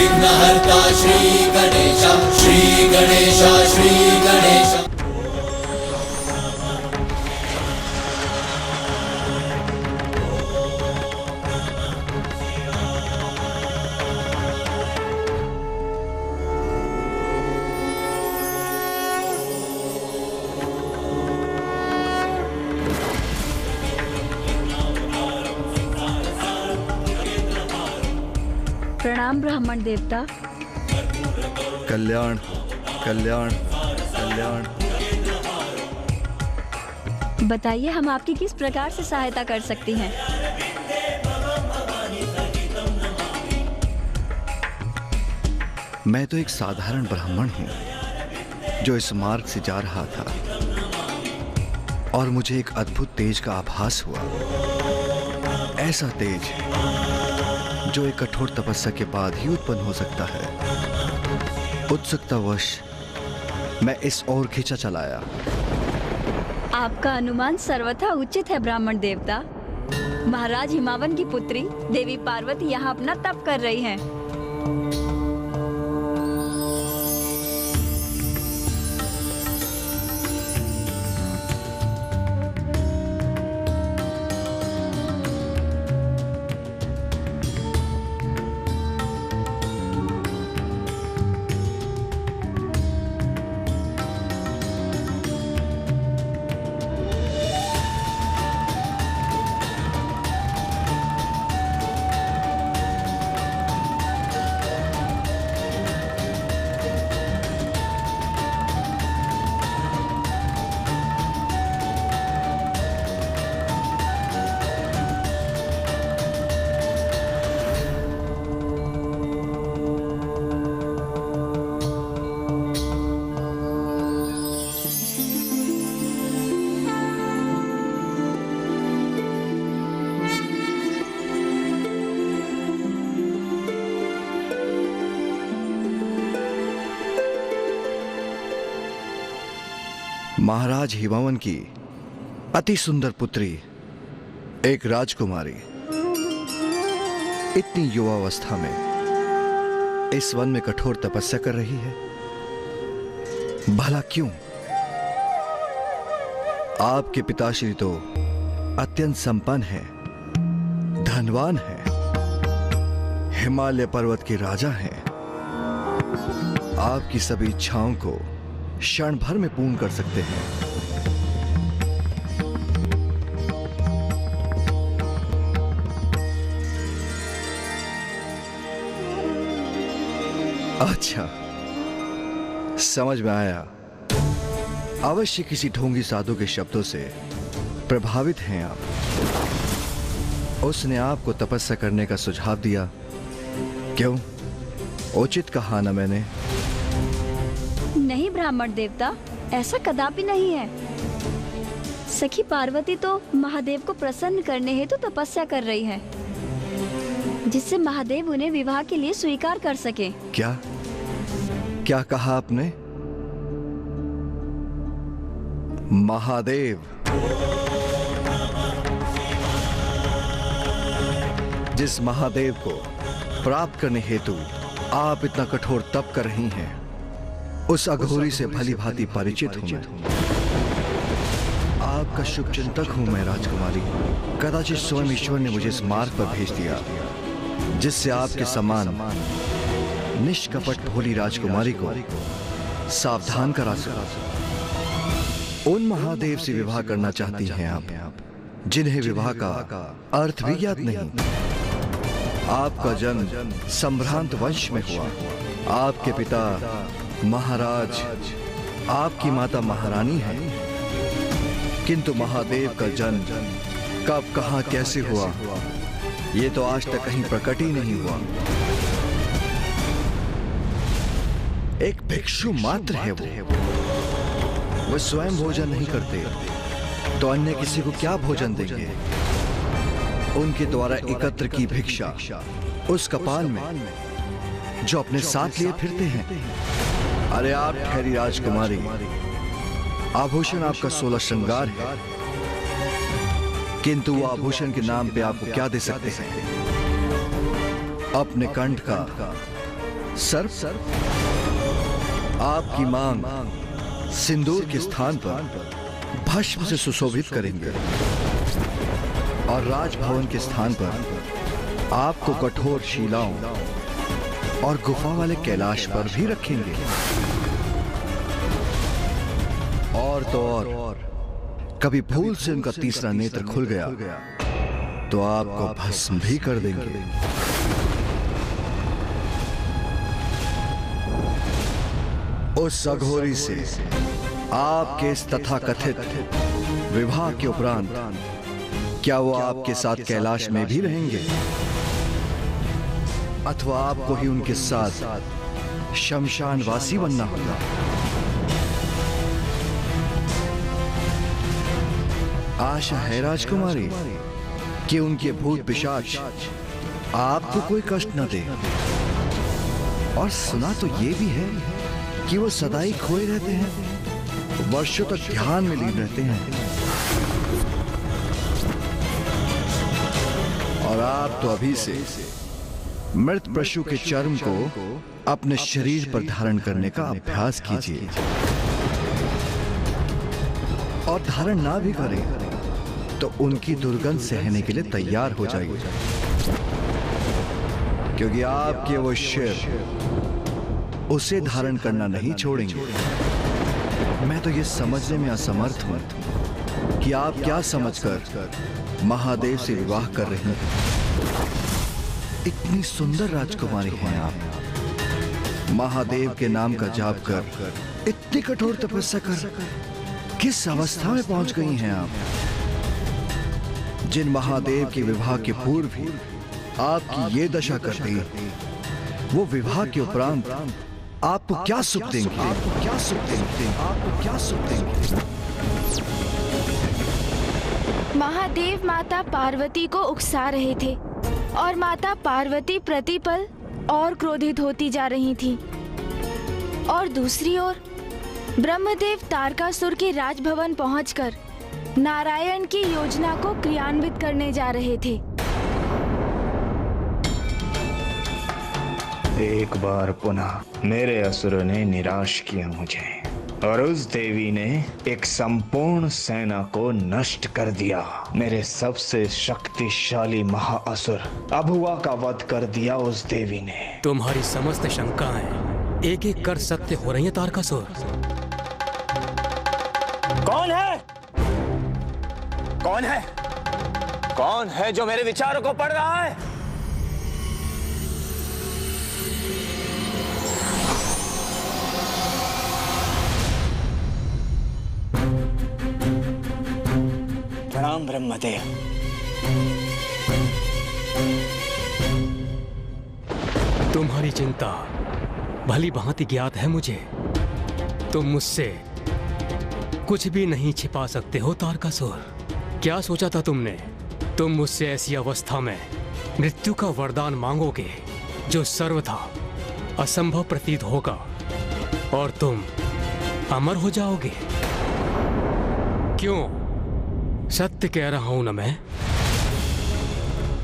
विघ्नहर्ता श्री गणेश, श्री गणेश, श्री गणेश। प्रणाम ब्राह्मण देवता। कल्याण कल्याण कल्याण। बताइए हम आपकी किस प्रकार से सहायता कर सकती हैं? मैं तो एक साधारण ब्राह्मण हूँ जो इस मार्ग से जा रहा था और मुझे एक अद्भुत तेज का आभास हुआ। ऐसा तेज जो एक कठोर तपस्या के बाद ही उत्पन्न हो सकता है। उत्सुकतावश मैं इस ओर खींचा चलाया। आपका अनुमान सर्वथा उचित है ब्राह्मण देवता। महाराज हिमावन की पुत्री देवी पार्वती यहाँ अपना तप कर रही हैं। महाराज हिमावन की अति सुंदर पुत्री एक राजकुमारी इतनी युवावस्था में इस वन में कठोर तपस्या कर रही है। भला क्यों? आपके पिताश्री तो अत्यंत संपन्न है, धनवान है, हिमालय पर्वत के राजा हैं। आपकी सभी इच्छाओं को क्षण भर में पूर्ण कर सकते हैं। अच्छा, समझ में आया। अवश्य किसी ढोंगी साधु के शब्दों से प्रभावित हैं आप। उसने आपको तपस्या करने का सुझाव दिया। क्यों? उचित कहा ना मैंने? नहीं ब्राह्मण देवता, ऐसा कदापि नहीं है। सखी पार्वती तो महादेव को प्रसन्न करने हेतु तो तपस्या कर रही है, जिससे महादेव उन्हें विवाह के लिए स्वीकार कर सके। क्या क्या कहा आपने? महादेव? जिस महादेव को प्राप्त करने हेतु आप इतना कठोर तप कर रही हैं, उस अघोरी से भली भांति परिचित हूं मैं। आपका शुभ चिंतक हूं मैं राजकुमारी। कदाचित स्वयं ईश्वर ने मुझे इस मार्ग पर भेज दिया, जिससे आपके समान निष्कपट भोली राजकुमारी को सावधान करा सकूं। उन महादेव से विवाह करना चाहती हैं आप, जिन्हें विवाह का अर्थ भी ज्ञात नहीं। आपका जन्म संभ्रांत वंश में हुआ। आपके पिता महाराज, आपकी माता महारानी है, किंतु महादेव का जन्म कब, कहां, कैसे हुआ, ये तो आज तक कहीं प्रकट ही नहीं हुआ। एक भिक्षु मात्र है वो स्वयं भोजन नहीं करते, तो अन्य किसी को क्या भोजन देंगे? उनके द्वारा एकत्र की भिक्षा उस कपाल में जो अपने साथ लिए फिरते हैं। अरे आप ठहरी राजकुमारी, आभूषण आपका 16 श्रृंगार है, किंतु वो आभूषण के नाम पे आपको क्या दे सकते हैं? अपने कंठ का सर्प आपकी मांग सिंदूर के स्थान पर भस्म से सुशोभित करेंगे और राजभवन के स्थान पर आपको कठोर शिलाओं और गुफा वाले कैलाश पर भी रखेंगे। और तो और कभी भूल से उनका तीसरा नेत्र खुल गया तो आपको भस्म भी कर देंगे। उस अघोरी से आपके इस तथाकथित विवाह के उपरांत क्या वो आपके साथ कैलाश में भी रहेंगे अथवा आपको ही उनके साथ शमशानवासी बनना होगा? आशा है राजकुमारी कि उनके भूत पिशाच आपको कोई कष्ट न दे। और सुना तो ये भी है कि वो सदा ही खोए रहते हैं, वर्षों तक ध्यान में लीन रहते हैं। और आप तो अभी से मृत पशु के चर्म को अपने शरीर पर धारण करने का अभ्यास कीजिए। और धारण ना भी करें तो उनकी दुर्गंध सहने के लिए तैयार हो जाइए, क्योंकि आपके वो शिव उसे धारण करना नहीं छोड़ेंगे। मैं तो ये समझने में असमर्थ हूं कि आप क्या समझकर महादेव से विवाह कर रही हैं। इतनी सुंदर राजकुमारी हैं आप, महादेव के नाम का जाप कर इतनी कठोर तपस्या कर किस अवस्था में पहुंच गई हैं आप? जिन महादेव के विवाह के पूर्व ही आपकी ये दशा कर दी, वो विवाह के उपरांत आपको क्या सुख देंगे? आपको क्या सुख देंगे? आपको क्या सुख देंगे? महादेव माता पार्वती को उकसा रहे थे और माता पार्वती प्रतिपल और क्रोधित होती जा रही थी। और दूसरी ओर ब्रह्मदेव तारकासुर के राजभवन पहुंचकर नारायण की योजना को क्रियान्वित करने जा रहे थे। एक बार पुनः मेरे असुरों ने निराश किया मुझे और उस देवी ने एक संपूर्ण सेना को नष्ट कर दिया। मेरे सबसे शक्तिशाली महाअसुर अभुआ का वध कर दिया उस देवी ने। तुम्हारी समस्त शंकाएं एक एक कर सत्य हो रही हैं तारकासुर। कौन है? कौन है? कौन है जो मेरे विचारों को पढ़ रहा है? प्रणाम ब्रह्मदेव। तुम्हारी चिंता भली भांति ज्ञात है मुझे। तुम मुझसे कुछ भी नहीं छिपा सकते हो तारकासुर। क्या सोचा था तुमने? तुम मुझसे ऐसी अवस्था में मृत्यु का वरदान मांगोगे जो सर्वथा असंभव प्रतीत होगा और तुम अमर हो जाओगे। क्यों? सत्य कह रहा हूं ना मैं?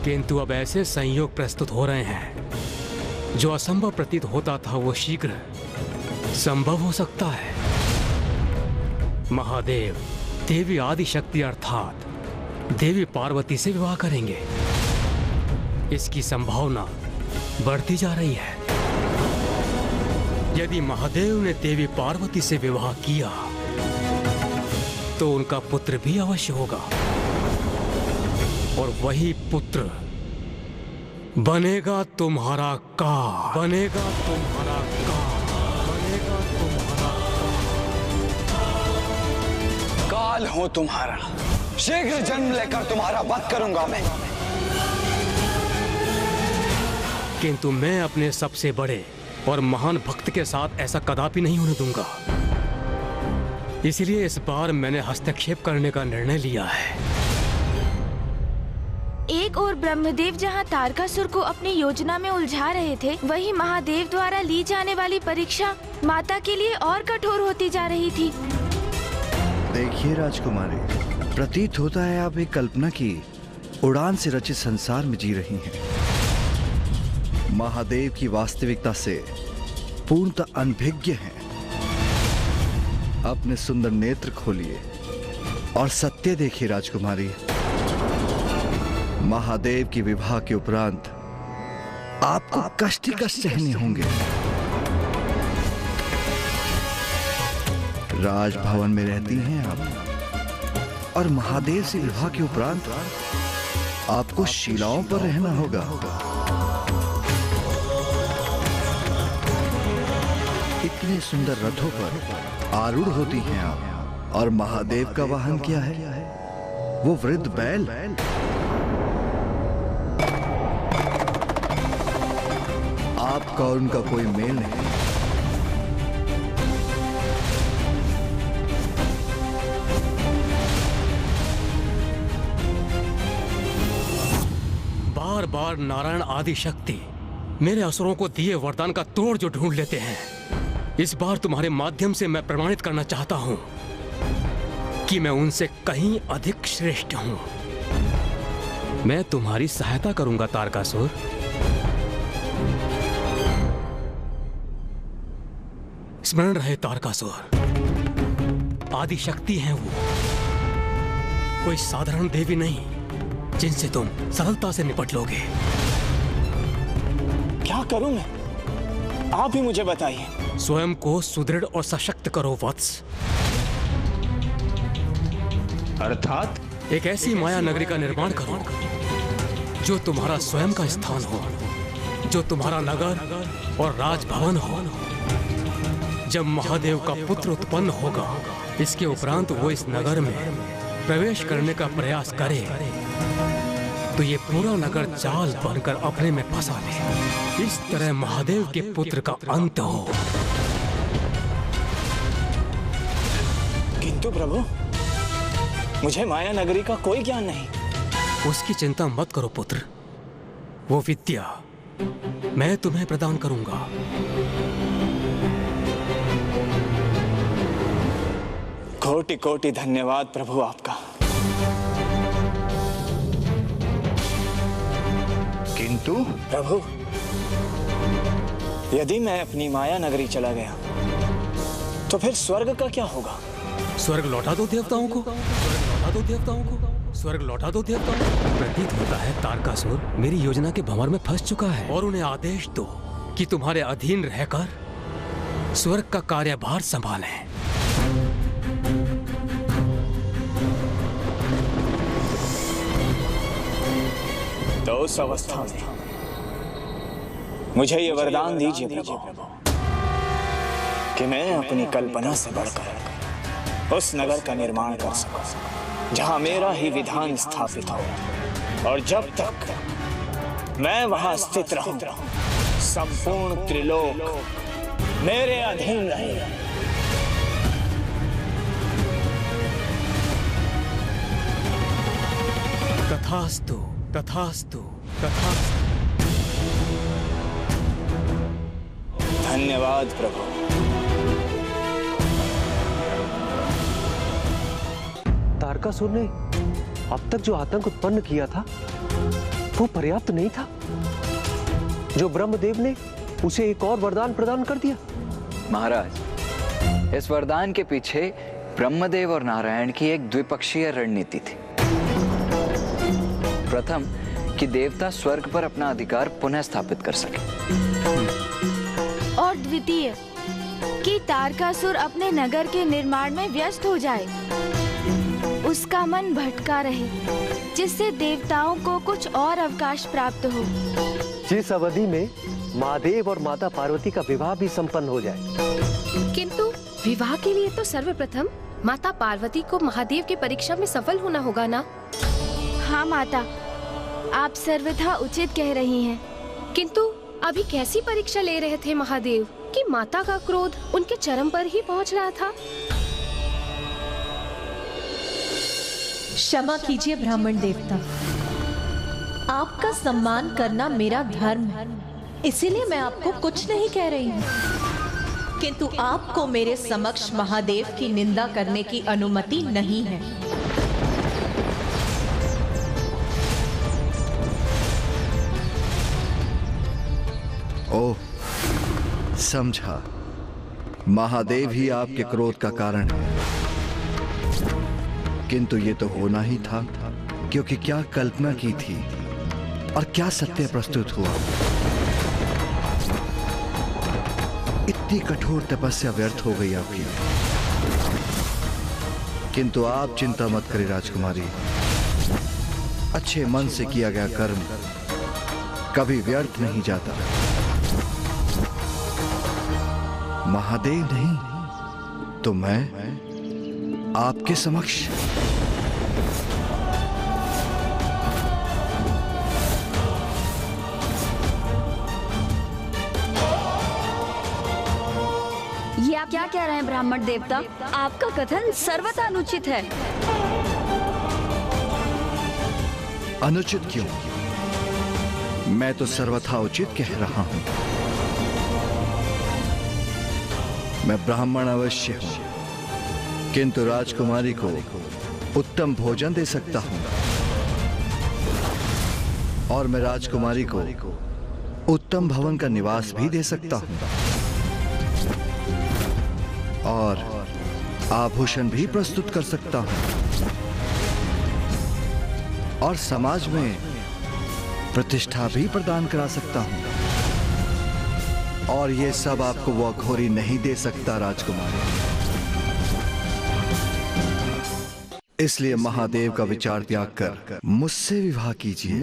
किंतु अब ऐसे संयोग प्रस्तुत हो रहे हैं जो असंभव प्रतीत होता था वो शीघ्र संभव हो सकता है। महादेव देवी आदि शक्ति अर्थात देवी पार्वती से विवाह करेंगे। इसकी संभावना बढ़ती जा रही है। यदि महादेव ने देवी पार्वती से विवाह किया तो उनका पुत्र भी अवश्य होगा और वही पुत्र बनेगा तुम्हारा काल। बनेगा तुम्हारा काल। बनेगा तुम्हारा काल हो तुम्हारा। शीघ्र जन्म लेकर तुम्हारा वध करूंगा मैं। किंतु मैं अपने सबसे बड़े और महान भक्त के साथ ऐसा कदापि नहीं होने दूंगा। इसलिए इस बार मैंने हस्तक्षेप करने का निर्णय लिया है। एक और ब्रह्मदेव जहां तारकासुर को अपनी योजना में उलझा रहे थे, वहीं महादेव द्वारा ली जाने वाली परीक्षा माता के लिए और कठोर होती जा रही थी। देखिए राजकुमारी, प्रतीत होता है आप एक कल्पना की उड़ान से रचित संसार में जी रही हैं। महादेव की वास्तविकता से पूर्णतः अनभिज्ञ हैं। अपने सुंदर नेत्र खोलिए और सत्य देखिए राजकुमारी। महादेव की विवाह के उपरांत आपको कष्ट ही कष्ट सहने होंगे। राजभवन में रहती हैं आप, और महादेव से विवाह के उपरांत आपको शिलाओं पर रहना होगा। इतने सुंदर रथों पर आरूढ़ होती हैं आप, और महादेव का वाहन क्या है? वो वृद्ध बैल। आपका और उनका कोई मेल नहीं। बार बार नारायण आदि शक्ति मेरे असुरों को दिए वरदान का तोड़ जो ढूंढ लेते हैं। इस बार तुम्हारे माध्यम से मैं प्रमाणित करना चाहता हूं कि मैं उनसे कहीं अधिक श्रेष्ठ हूं। मैं तुम्हारी सहायता करूंगा तारकासुर। स्मरण रहे तारकासुर, आदि शक्ति हैं वो, कोई साधारण देवी नहीं जिनसे तुम सरलता से निपट लोगे। क्या करूं मैं? आप ही मुझे बताइए। स्वयं को सुदृढ़ और सशक्त करो वत्स। अर्थात एक ऐसी माया नगरी का निर्माण करो जो तुम्हारा स्वयं का स्थान हो, जो तुम्हारा नगर और राजभवन हो। जब महादेव का पुत्र उत्पन्न होगा, इसके उपरांत वो इस नगर में प्रवेश करने का प्रयास करे तो ये पूरा नगर जाल बनकर अपने में फंसा ले। इस तरह महादेव के पुत्र का अंत हो। किंतु प्रभु, मुझे माया नगरी का कोई ज्ञान नहीं। उसकी चिंता मत करो पुत्र, वो विद्या मैं तुम्हें प्रदान करूंगा। कोटि कोटि धन्यवाद प्रभु आपका। किंतु प्रभु, यदि मैं अपनी माया नगरी चला गया तो फिर स्वर्ग का क्या होगा? स्वर्ग लौटा दो देवताओं को, स्वर्ग लौटा दो देवताओं को, स्वर्ग लौटा दो देवताओं को। प्रतीत होता है तारकासुर मेरी योजना के भंवर में फंस चुका है, और उन्हें आदेश दो कि तुम्हारे अधीन रहकर स्वर्ग का कार्यभार संभालें। तो उस अवस्था में मुझे ये वरदान दीजिए प्रभु कि मैं अपनी कल्पना से बढ़कर उस नगर का निर्माण कर सकूं जहां मेरा ही विधान स्थापित हो, और जब तक मैं वहां स्थित रहूं संपूर्ण त्रिलोक मेरे अधीन रहे। तथास्तु, तथास्तु, तथास्तु। धन्यवाद प्रभु। तारकासुर ने अब तक जो आतंक उत्पन्न किया था वो पर्याप्त नहीं था। जो ब्रह्मदेव ने उसे एक और वरदान प्रदान कर दिया। महाराज, इस वरदान के पीछे ब्रह्मदेव और नारायण की एक द्विपक्षीय रणनीति थी। प्रथम कि देवता स्वर्ग पर अपना अधिकार पुनः स्थापित कर सके, और द्वितीय कि तारकासुर अपने नगर के निर्माण में व्यस्त हो जाए, उसका मन भटका रहे, जिससे देवताओं को कुछ और अवकाश प्राप्त हो, जिस अवधि में महादेव और माता पार्वती का विवाह भी संपन्न हो जाए। किंतु विवाह के लिए तो सर्वप्रथम माता पार्वती को महादेव की परीक्षा में सफल होना होगा ना? हाँ माता, आप सर्वथा उचित कह रही हैं। किंतु अभी कैसी परीक्षा ले रहे थे महादेव कि माता का क्रोध उनके चरम पर ही पहुंच रहा था? क्षमा कीजिए ब्राह्मण देवता, आपका सम्मान करना मेरा धर्म है, इसीलिए मैं आपको कुछ नहीं कह रही हूँ। किंतु आपको मेरे समक्ष महादेव की निंदा करने की अनुमति नहीं है। ओह, समझा। महादेव ही आपके क्रोध का कारण है। किंतु ये तो होना ही था, क्योंकि क्या कल्पना की थी और क्या सत्य प्रस्तुत हुआ। इतनी कठोर तपस्या व्यर्थ हो गई आपकी। किंतु आप चिंता मत करें राजकुमारी, अच्छे मन से किया गया कर्म कभी व्यर्थ नहीं जाता। महादेव नहीं तो मैं आपके समक्ष। ये आप क्या कह रहे हैं ब्राह्मण देवता? आपका कथन सर्वथा अनुचित है। अनुचित क्यों? मैं तो सर्वथा उचित कह रहा हूं। मैं ब्राह्मण अवश्य हूं, किंतु राजकुमारी को उत्तम भोजन दे सकता हूं और मैं राजकुमारी को उत्तम भवन का निवास भी दे सकता हूं और आभूषण भी प्रस्तुत कर सकता हूं और समाज में प्रतिष्ठा भी प्रदान करा सकता हूं। और ये सब आपको वो अघोरी नहीं दे सकता राजकुमारी। इसलिए महादेव का विचार त्याग कर मुझसे विवाह कीजिए।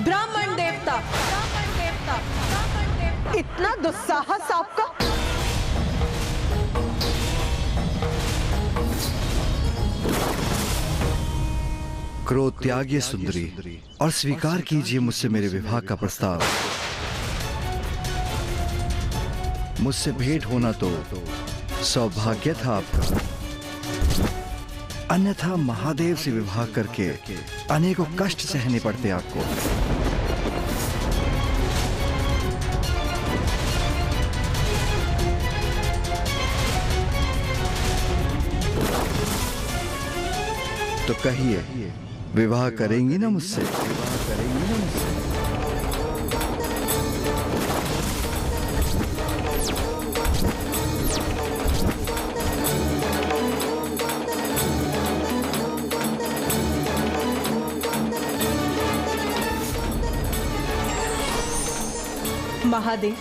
ब्राह्मण देवता, इतना दुस्साहस आपका? क्रोध त्यागिए सुंदरी और स्वीकार कीजिए मुझसे मेरे विवाह का प्रस्ताव। मुझसे भेंट होना तो सौभाग्य था आपका, अन्यथा महादेव से विवाह करके अनेकों कष्ट सहने पड़ते आपको। तो कहिए, विवाह करेंगी ना मुझसे? महादेव,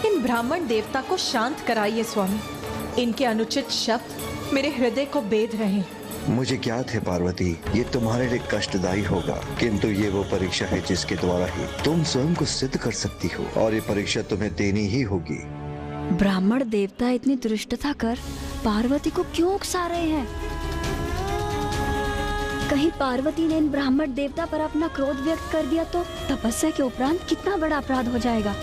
इन ब्राह्मण देवता को शांत कराइए स्वामी। इनके अनुचित शब्द मेरे हृदय को बेध रहे हैं। मुझे ज्ञात है पार्वती, ये तुम्हारे लिए कष्टदायी होगा, किंतु ये वो परीक्षा है जिसके द्वारा ही तुम स्वयं को सिद्ध कर सकती हो और ये परीक्षा तुम्हें देनी ही होगी। ब्राह्मण देवता इतनी दुष्टता कर पार्वती को क्यों उकसा रहे हैं? कहीं पार्वती ने इन ब्राह्मण देवता पर अपना क्रोध व्यक्त कर दिया तो तपस्या के उपरांत कितना बड़ा अपराध हो जाएगा।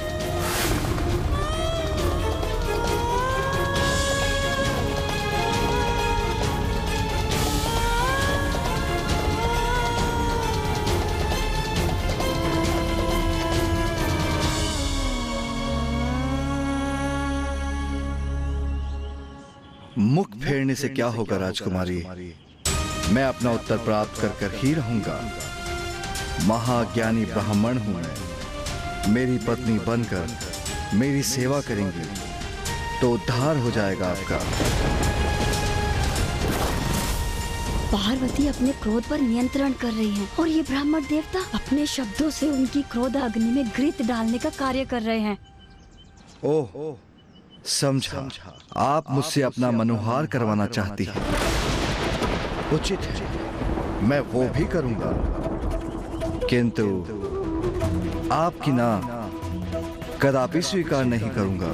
मुख फेरने से क्या होगा राजकुमारी? मैं अपना उत्तर प्राप्त कर कर ही रहूंगा। महाज्ञानी ब्राह्मण हूं मैं। मेरी पत्नी बनकर मेरी सेवा करेंगी तो उद्धार हो जाएगा आपका। पार्वती अपने क्रोध पर नियंत्रण कर रही हैं और ये ब्राह्मण देवता अपने शब्दों से उनकी क्रोध अग्नि में घृत डालने का कार्य कर रहे हैं। ओह, समझा। आप मुझसे अपना मनोहार करवाना चाहती हैं। उचित है, मैं वो भी करूंगा, किंतु आपकी ना कदापि स्वीकार नहीं करूंगा।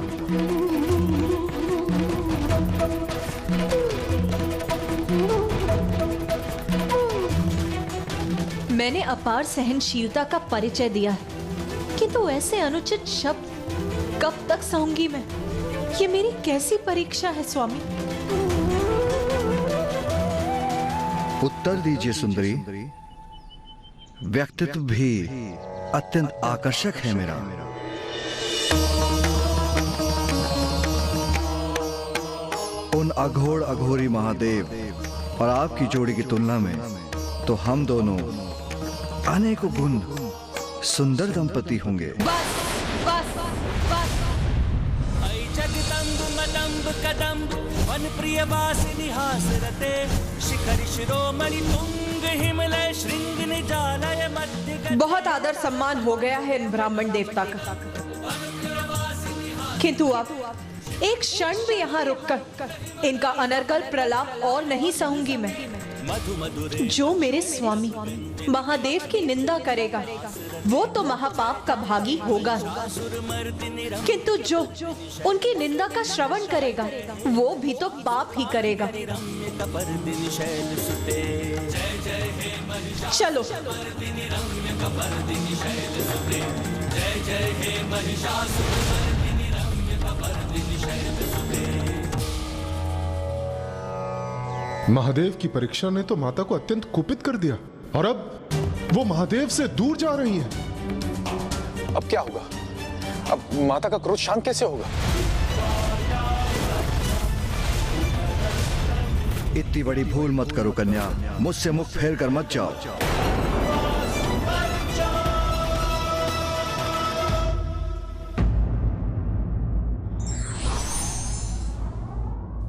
मैंने अपार सहनशीलता का परिचय दिया है, किंतु ऐसे अनुचित शब्द कब तक सहूंगी मैं? ये मेरी कैसी परीक्षा है स्वामी? उत्तर दीजिए सुंदरी। व्यक्तित्व भी अत्यंत आकर्षक है मेरा। उन अघोर अघोरी महादेव और आपकी जोड़ी की तुलना में तो हम दोनों अनेकों गुण सुंदर दंपति होंगे। बस बस बस। जगदम्ब मदम्ब कदम्ब वन प्रिय वासिनी हासरते शिखर शिरोमणि तुंग हिमलय श्रृंग निजालय मध्य। बहुत आदर सम्मान हो गया है इन ब्राह्मण देवता का, किंतु अब एक क्षण भी यहाँ रुककर इनका अनर्गल प्रलाप और नहीं सहूंगी मैं। जो मेरे स्वामी महादेव की निंदा करेगा वो तो महापाप का भागी होगा, किंतु जो उनकी निंदा का श्रवण करेगा वो भी तो पाप ही करेगा। चलो महादेव की परीक्षा ने तो माता को अत्यंत कुपित कर दिया और अब वो महादेव से दूर जा रही है। अब क्या होगा? अब माता का क्रोध शांत कैसे होगा? इतनी बड़ी भूल मत करो कन्या, मुझसे मुख फेर कर मत जाओ।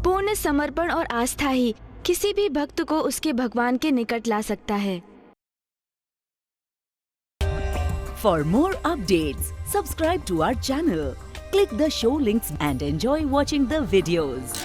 पूर्ण समर्पण और आस्था ही किसी भी भक्त को उसके भगवान के निकट ला सकता है। For more updates, subscribe to our channel, click the show links and enjoy watching the videos.